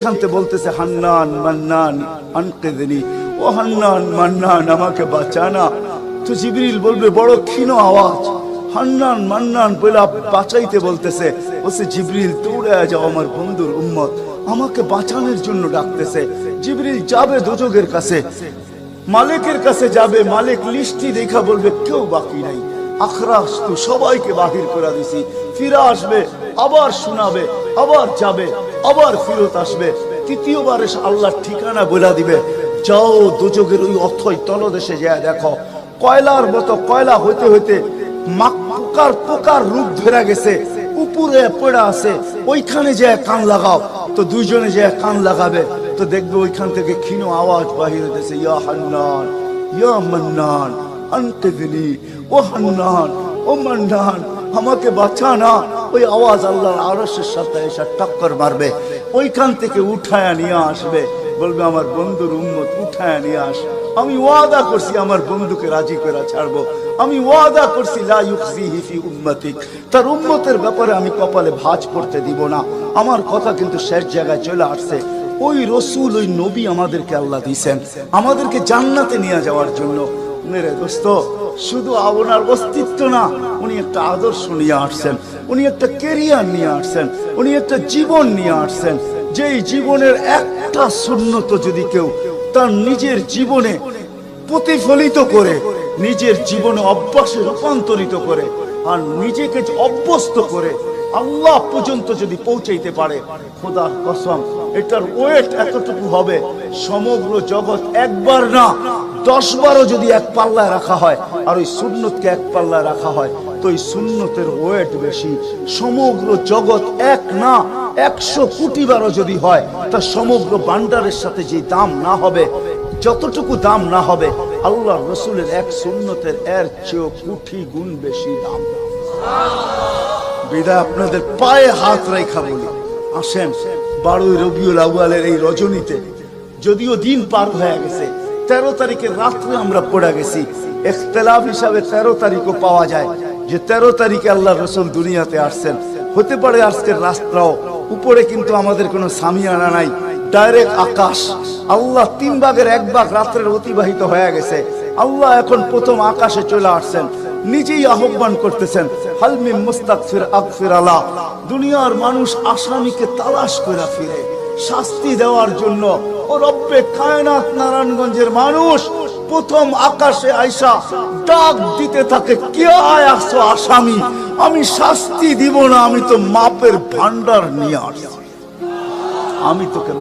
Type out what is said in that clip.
এখানতে বলতেছে হান্নান মান্নান আনকিযনি, ও হান্নান মান্নান আমাকে বাঁচানা। তো জিবরিল বলবে বড় ক্ষীণ আওয়াজ, হান্নান মান্নান বলে বাঁচাইতে বলতেছে। বলছে জিবরিল দৌড়ে যাও, আমার বন্ধুর উম্মত আমাকে বাঁচানোর জন্য ডাকতেছে। জিবরিল যাবে দোজখের কাছে, মালিকের কাছে যাবে। মালিক লিস্টি দেখা বলবে কেউ বাকি নাই, আখরাস তো সবাইকে বাহির করে দিছি। ফিরে আসবে, আবার শোনাবে, আবার যাবে, আবার ফিরত আসবে। তৃতীয়বার এসে আল্লাহর ঠিকানা বলে দিবে, যাও দোজখের ওই অথই তলদেশে যায় দেখো, কয়লার মতো কয়লা হইতে হইতে পোকার পোকার রূপ ধরে গেছে, উপরে পড়ে আছে, ওইখানে যায় কান লাগাও। তো দুইজনে যায় কান লাগাবে, তো দেখবে ওইখান থেকে ক্ষীণ আওয়াজ বাহির হইতেছে, ইয়া হান্নান ইয়া মান্নান আনকিযনি, ও হান্নান ও মান্নান আমাকে বাঁচা না। ওই আওয়াজ আল্লাহর আরশের সাথে এসে টক্কর মারবে, ওইখান থেকে উঠায়া নিয়ে আসবে। বলবে আমার বন্ধুর উম্মত উঠায়া নিয়ে আস, আমি ওয়াদা করছি আমার বন্ধুকে রাজি করে ছাড়বো, আমি ওয়াদা করছি লা ইউখজিহি ফি উম্মতিক, তার উম্মতের ব্যাপারে আমি কপালে ভাঁজ পড়তে দিব না। আমার কথা কিন্তু শেষ জায়গায় চলে আসছে। ওই রসুল, ওই নবী আমাদেরকে আল্লাহ দিয়েছেন আমাদেরকে জান্নাতে নিয়ে যাওয়ার জন্য। মেরে দোস্ত, শুধু আপনার অস্তিত্ব না, উনি একটা আদর্শ নিয়ে আসছেন, উনি একটা ক্যারিয়ার নিয়ে আসছেন, উনি একটা জীবন নিয়ে আসছেন। যেই জীবনের একটা সুন্নত যদি কেউ তার নিজের জীবনে প্রতিফলিত করে, নিজের জীবনে অভ্যাসে রূপান্তরিত করে, আর নিজেকে অভ্যস্ত করে আল্লাহ পর্যন্ত যদি পৌঁছাইতে পারে, খোদার কসম এটার ওয়েট এতটুকু হবে, সমগ্র জগৎ একবার না 10 বারও যদি এক পাল্লায় রাখা হয়, আর ওই সুন্নতকে এক পাল্লায় রাখা হয়, তো ওই সুন্নতের ওয়েট বেশি। সমগ্র জগৎ এক না 100 কোটি বারও যদি হয়, তা সমগ্র ভান্ডারের সাথে যে দাম না হবে, যতটুকু দাম না হবে, আল্লাহ রসুলের এক সুন্নতের এর চেয়েও কোটি গুণ বেশি দাম। বিদায় আপনাদের পায়ে হাত রেখা বলি, আসেন 12 রবিউল আউয়ালের এই রজনীতে, যদিও দিন পার হয়ে গেছে, 13 তারিখের রাত্রে আমরা পড়ে গেছি। ইখতিলাফ হিসাবে 13 তারিখও পাওয়া যায় যে 13 তারিখে আল্লাহ রসুল দুনিয়াতে আসছেন। হতে পারে আজকের রাস্তাও উপরে, কিন্তু আমাদের কোনো সামিয়ানা নাই, ডাইরেক্ট আকাশ। আল্লাহ 3 ভাগের 1 ভাগ রাত্রের অতিবাহিত হয়ে গেছে, আল্লাহ এখন প্রথম আকাশে চলে আসছেন, নিজেই আহ্বান করতেছেন, হাল মিন মুস্তাগফির আগফির আলাহ। দুনিয়ার মানুষ আসামিকে তালাশ করে ফিরে শাস্তি দেওয়ার জন্য। ও রব্বে কায়নাত নারায়ণগঞ্জের মানুষ প্রথম আকাশে আইসা ডাক দিতে থাকে, কে আসছো আসামি, আমি শাস্তি দিব না, আমি তো মাপের ভান্ডার নিয়ে আসছি, আমি তোকে